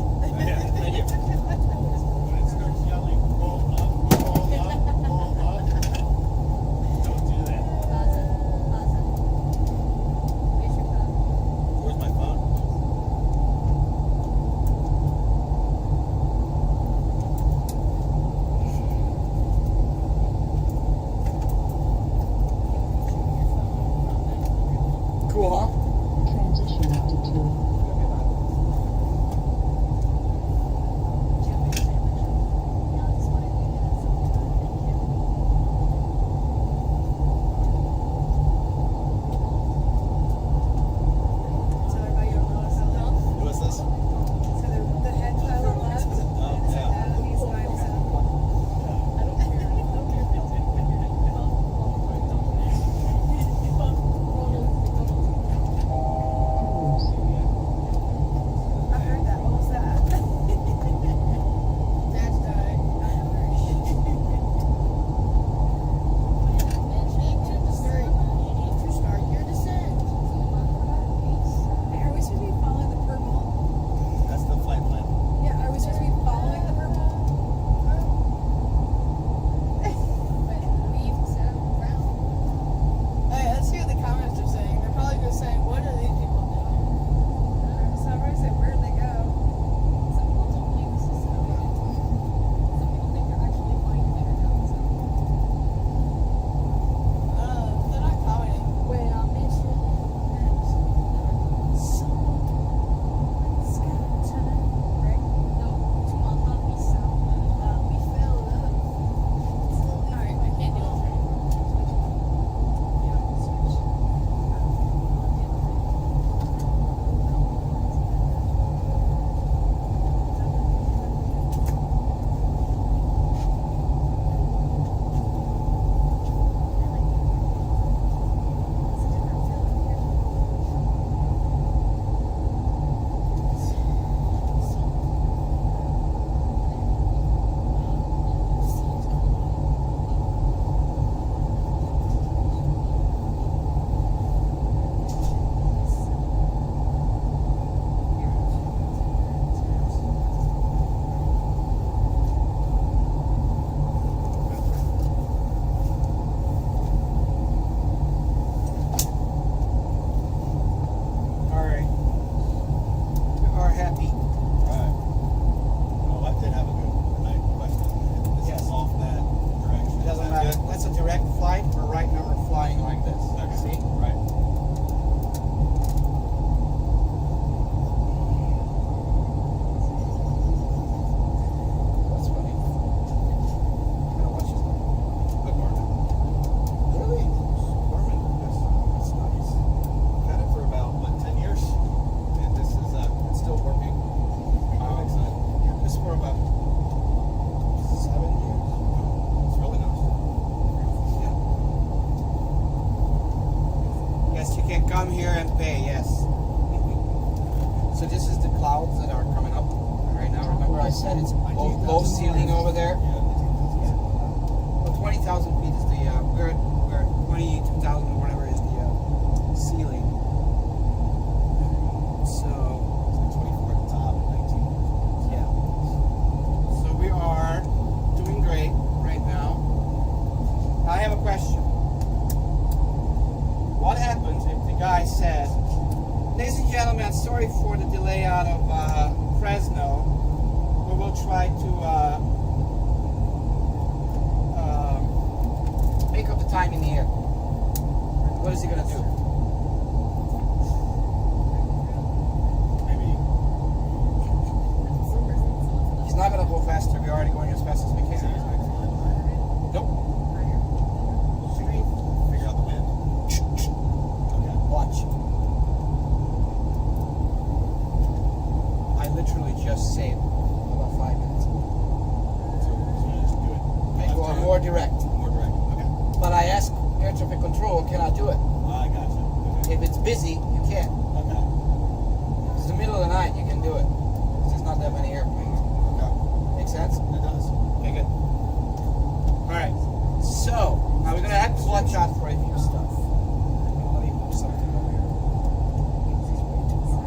today, yes. So this is the clouds that are coming up right now. Remember I said it's low ceiling over there? Well, 20,000 feet is the, we're at 22,000 or whatever is the ceiling. So, 24 at the top, 19. yeah. So we are doing great right now. I have a question. What happens if the guy says, ladies and gentlemen, sorry for the delay out of Fresno, but we'll try to make up the time in the air. What is he going to do? Maybe. He's not going to go faster. We're already going as fast as we can. Nope. Should we figure out the wind? Okay. Watch. I literally just saved about 5 minutes. So you just do it. I go on more direct. More direct. Okay. But I ask air traffic control, can I do it? I gotcha. Okay. If it's busy, you can't. Okay. If it's the middle of the night, you can do it. 'Cause there's not that many airplanes. Okay. Make sense? It does. Okay, good. Alright, so, now we're gonna have to watch out for a few stuff. Let me move something over here. He's way too far.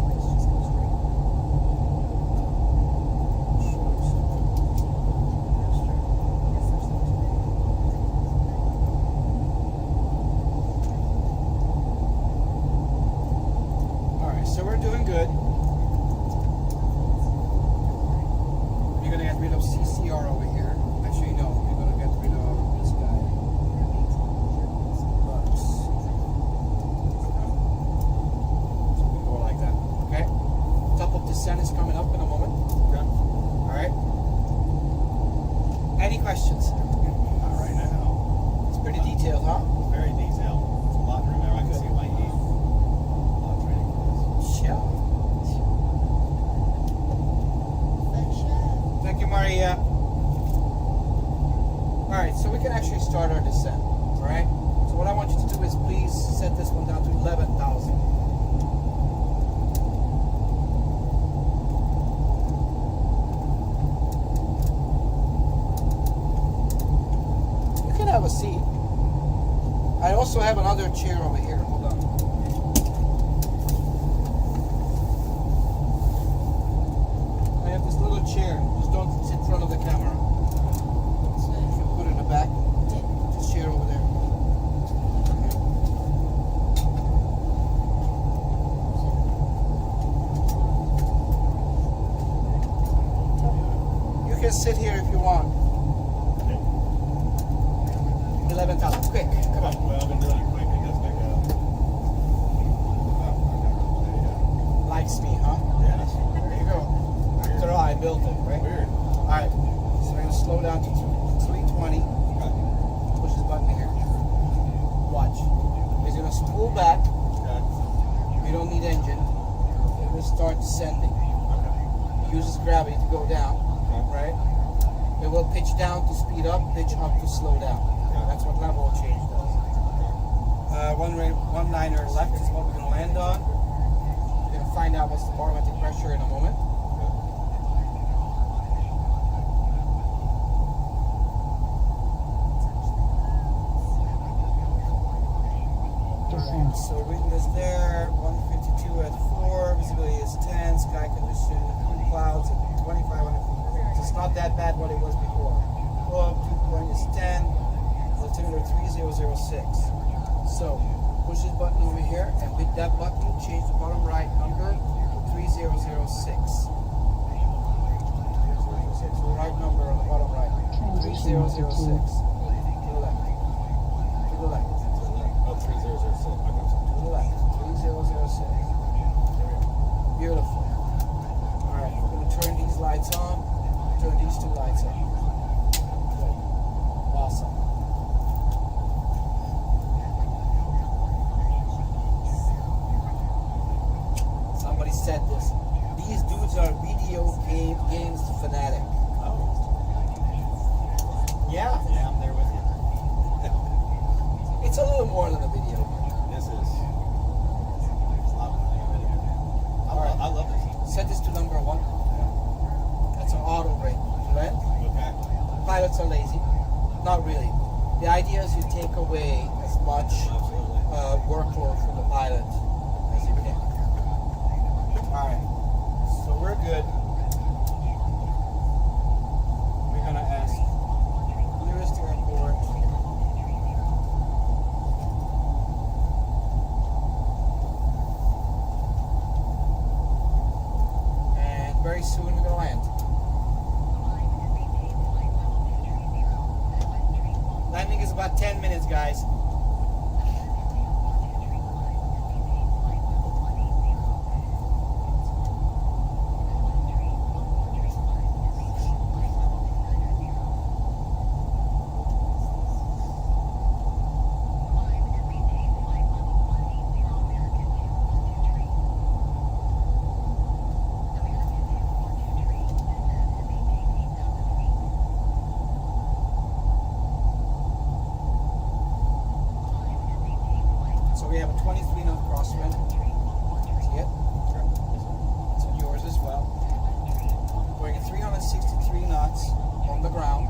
Let's just go straight. Show you something. Alright, so we're doing good. You're gonna get rid of CCR over here. Actually, no, you're gonna get rid of this guy. Bucks. So we go like that. Okay? Top of the sun is coming up in a moment. Okay. Alright? Any questions? Not right now. It's pretty detailed, huh? Very detailed. It's a lot to remember. I can see my heat. A lot of training for this. Yeah. Thank you, Maria. Alright, so we can actually start our descent. Alright? So what I want you to do is please set this one down to 11,000. You can have a seat. I also have another chair over here. Hold on. I have this little chair. Just don't sit in front of the camera. You can put it in the back. This chair over there. You can sit here if you want. 11,000. Quick. Come on. Well, I've been doing it quick because like, Likes me, huh? yeah. There you go. After all, I built it, right? Weird. Alright. So we're going to slow down to 320. Okay. Push this button here. Watch. He's going to spool back. Okay. You don't need engine. It will start descending. Okay. It uses gravity to go down, right? It will pitch down to speed up, pitch up to slow down. That's what level change does. One liner left is what we're going to land on. We're going to find out what's the barometric pressure in a moment. Alright, so wind is there, 152 at 4, visibility is 10, sky condition, clouds at 2,500 feet. So it's not that bad what it was before. Flow up 2 point is 10, altimeter 3006. So, push this button over here, and with that button, change the bottom right number to 3006. The right number on the bottom right. 3006. To the left. To the left. Oh, 3006. Okay. To the left. 3006. Beautiful. Alright, we're going to turn these lights on. Turn these two lights on. Good. Awesome. Somebody said this. These dudes are video games fanatic. Oh. Yeah. Yeah, I'm there with you. It's a little more than a video game. This is. Set this to number 1. That's an auto brake. Right? Okay. Pilots are lazy. Not really. The idea is you take away as much Absolutely. workload from the pilot as you can. Alright. So we're good. We're gonna ask nearest airport. And very soon we're gonna land. Landing is about 10 minutes, guys. So we have a 23 knot crosswind. See it? It's on yours as well. Going at 363 knots on the ground.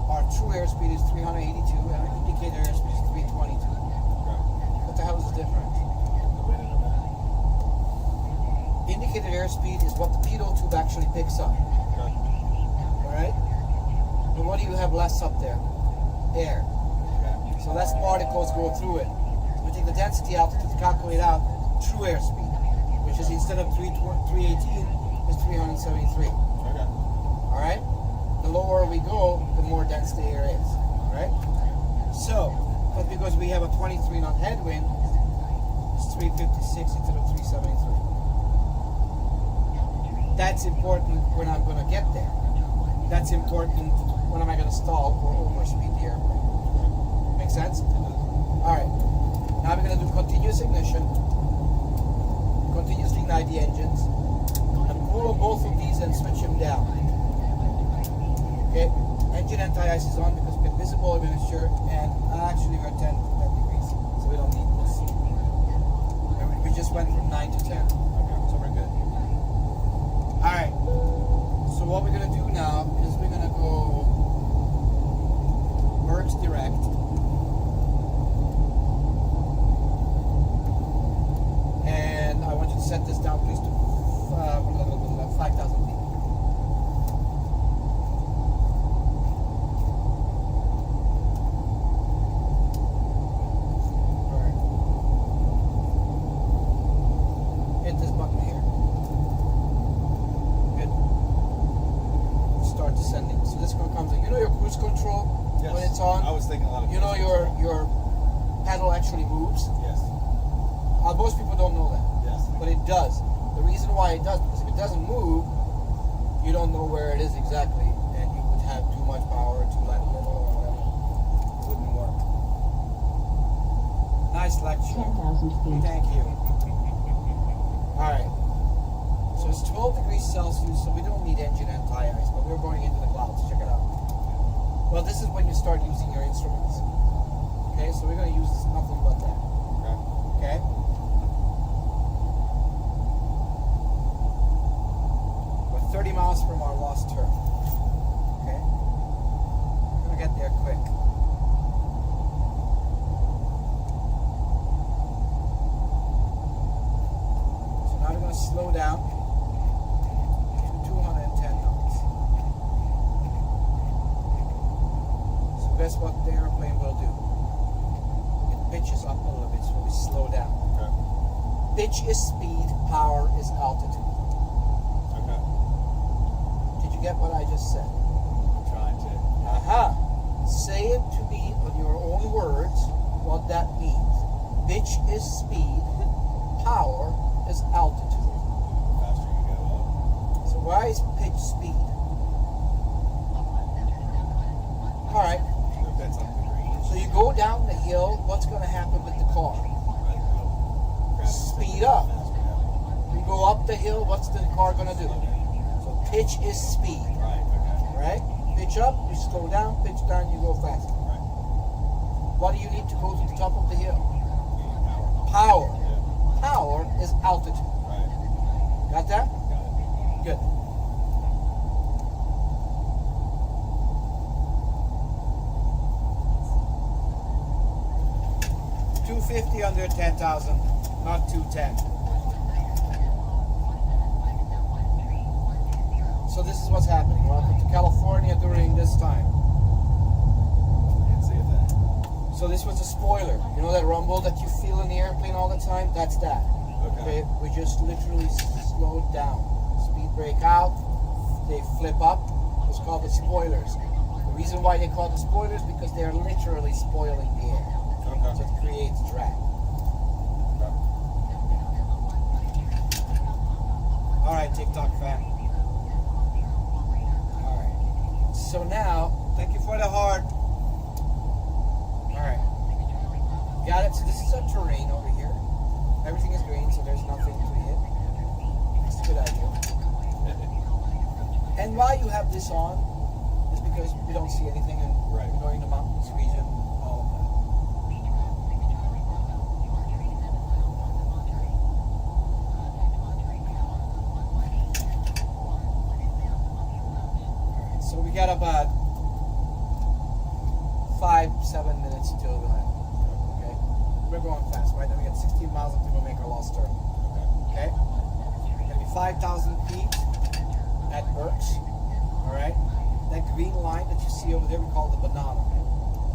Our true airspeed is 382 and our indicator airspeed is 322. What the hell is the difference? Indicated airspeed is what the pitot tube actually picks up. Alright? And what do you have less up there? Air. So less particles go through it. So we take the density altitude to calculate out true airspeed, which is instead of 318, is 373. Okay. Alright? The lower we go, the more dense the air is. Right? So, but because we have a 23 knot headwind, it's 356 instead of 373. That's important when I'm going to get there. That's important when am I going to stall or overspeed the airplane. Make sense? Alright. Now we're going to do continuous ignition. Continuously ignite the engines. And pull on both of these and switch them down. Okay? Engine anti-ice is on because we get visible miniature and actually we're 10 degrees. So we don't need this. We just went from 9 to 10. So we're good. Alright. So what we're going to do now is we're going to go Merck's Direct. And I want you to set this down, please, to 5,000 feet. Alright. Hit this button here. Good. Start descending. So this one comes in. You know your cruise control Yes. when it's on? I was thinking a lot of. You know your pedal actually moves? Yes. Most people don't know that. Yes. But it does. The reason why it does, because if it doesn't move, you don't know where it is exactly, and you would have too much power, too little, or whatever. It wouldn't work. Nice lecture. 10,000 feet. Thank you. Alright. So it's 12 degrees Celsius, so we don't need engine anti-ice, but we're going into the clouds. Check it out. Well, this is when you start using your instruments. Okay, so we're going to use nothing but that. Okay? We're 30 miles from our lost turn. Okay? We're going to get there quick. So now we're going to slow down to 210 knots. So guess what the airplane will do? It pitches up a little bit, so we slow down. Okay. Pitch is speed, power is altitude. Okay. Did you get what I just said? I'm trying to. Aha! Say it to me in your own words what that means. Pitch is speed, power is altitude. The faster you go up. So why is pitch speed? Alright, Depends on the range. so you go down the hill, what's going to happen with the car? Speed up. You go up the hill, what's the car going to do? So pitch is speed. Right. Okay. Right? Pitch up, you slow down, pitch down, you go faster. Right. What do you need to go to the top of the hill? Power. Power. Yeah. Power is altitude. Right. Got that? Got it. Good. $250 under 10,000, not 210. So this is what's happening. Welcome to California during this time. Can't see it then. So this was a spoiler. You know that rumble that you feel in the airplane all the time? That's that. Okay. We just literally slowed down. Speed brake out. They flip up. It's called the spoilers. The reason why they call it the spoilers because they're literally spoiling the air. Okay. So it creates drag. Okay. All right, TikTok fan. All right. So now, thank you for the heart. All right. Got it. So this is a terrain over here. Everything is green, so there's nothing to hit. It's a good idea. And why you have this on is because we don't see anything in Right. going the mountains region, all of that. Alright, so we got about 5-7 minutes till we land. Okay? We're going fast, right? Then we got 16 miles until we make our last turn. Okay. Okay? It's gonna be 5,000 feet at Berks. Alright? That green line that you see over there, we call the banana.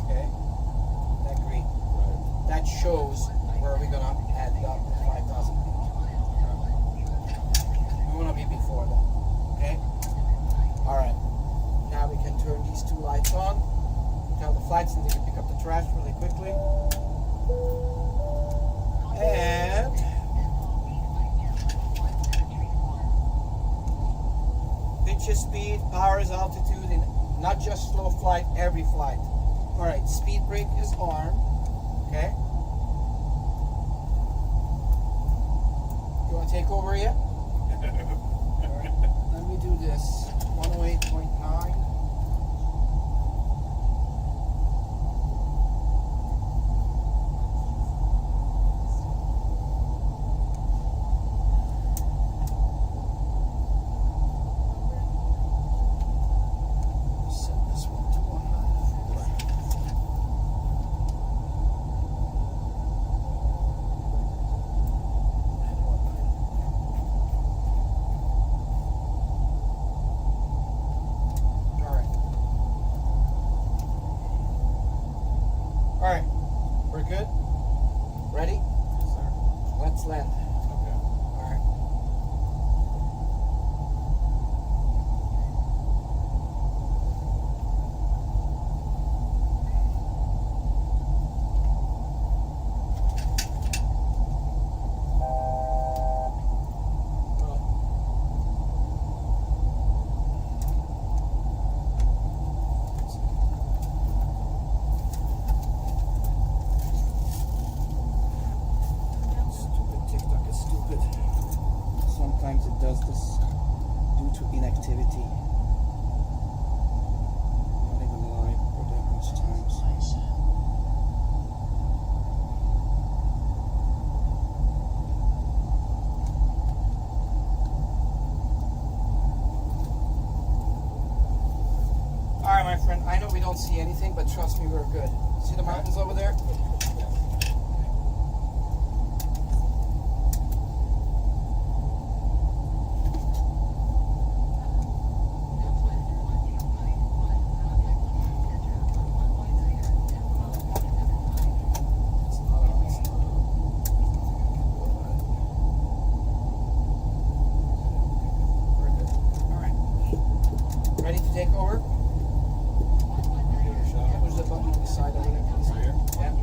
Okay? That green. Right. That shows where we're gonna end up at 5,000 feet. We wanna be before that. Okay? Alright. Now we can turn these two lights on. Tell the flights that they can pick up the trash really quickly. And pitch is speed, power is altitude, and not just slow flight, every flight. Alright, speed brake is on. Okay? You want to take over yet? Alright, let me do this. 108.9. Set this one to 100. And 190. Alright. Alright. We're good? Ready? Yes, sir. Let's land. Okay. Alright. Stupid TikTok is stupid. Sometimes it does this due to inactivity. Not even live for that much times. Alright, my friend, I know we don't see anything, but trust me, we're good. See the mountains over there? Ready to take over? Give it a shot. Push the button on the side over there, please. Right here? Yeah.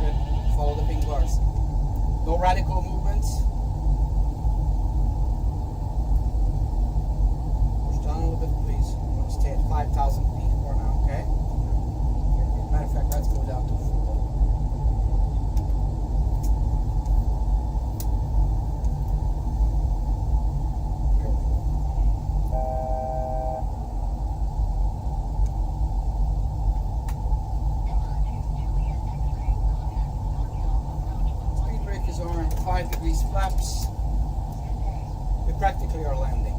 Good. Follow the pink bars. No radical movements. Push down a little bit, please. I'm going to stay at 5,000 feet for now, okay? Matter of fact, let's go down to 4. Speed brake is on 5 degrees flaps. We practically are landing,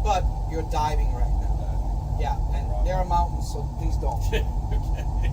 but you're diving right now. Yeah, and there are mountains, so please don't. Okay.